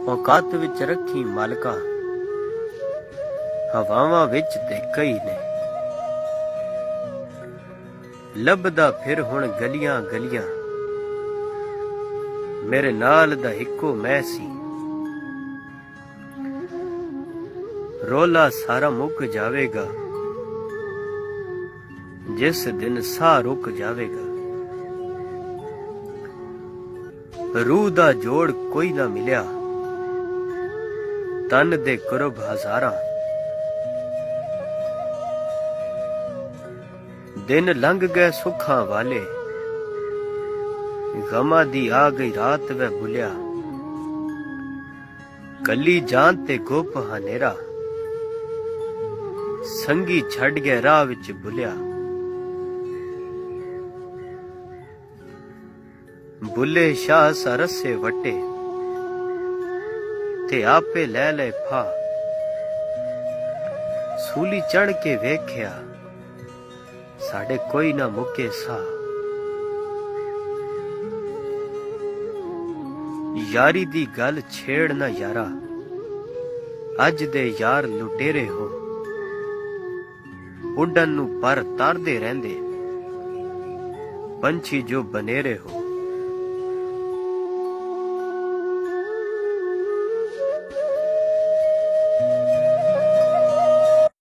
ਔਕਾਤ ਵਿੱਚ ਰੱਖੀ ਮਾਲਕਾ, ਹਵਾਵਾਂ ਵਿੱਚ ਤੇ ਕਈ ਨੇ। ਲੱਭਦਾ ਫਿਰ ਹੁਣ ਗਲੀਆਂ ਗਲੀਆਂ, ਮੇਰੇ ਨਾਲ ਦਾ ਇੱਕੋ ਮੈਂ ਸੀ। ਰੋਲਾ ਸਾਰਾ ਮੁੱਕ ਜਾਵੇਗਾ, ਜਿਸ ਦਿਨ ਸਾਹ ਰੁਕ ਜਾਵੇਗਾ। ਰੂਹ ਦਾ ਜੋੜ ਕੋਈ ਨਾ ਮਿਲਿਆ, ਤਨ ਦੇ ਕੁਰਬ ਹਜ਼ਾਰਾਂ। ਦਿਨ ਲੰਘ ਗਏ ਸੁੱਖਾਂ ਵਾਲੇ, ਗਮਾਂ ਦੀ ਆ ਗਈ ਰਾਤ ਵੈ ਭੁਲਿਆ। ਕੱਲੀ ਜਾਨ ਤੇ ਗੁੱਪ ਹਨੇਰਾ, ਸੰਗੀ ਛੱਡ ਗਿਆ ਰਾਹ ਵਿੱਚ ਭੁਲਿਆ। ਬੁੱਲੇ ਸ਼ਾਹ ਸਰਸੇ ਵਟੇ, ਤੇ ਆਪੇ ਲੈ ਲੈ ਫਾ। ਸੂਲੀ ਚੜ ਕੇ ਵੇਖਿਆ, ਸਾਡੇ ਕੋਈ ਨਾ ਮੁੱਕੇ ਸਾਹ। ਯਾਰੀ ਦੀ ਗੱਲ ਛੇੜ ਨਾ ਯਾਰਾ, ਅੱਜ ਦੇ ਯਾਰ ਲੁਟੇਰੇ ਹੋ। ਉੱਡਣ ਨੂੰ ਪਰ ਤਰਦੇ ਰਹਿੰਦੇ, ਪੰਛੀ ਜੋ ਬਨੇਰੇ ਹੋ।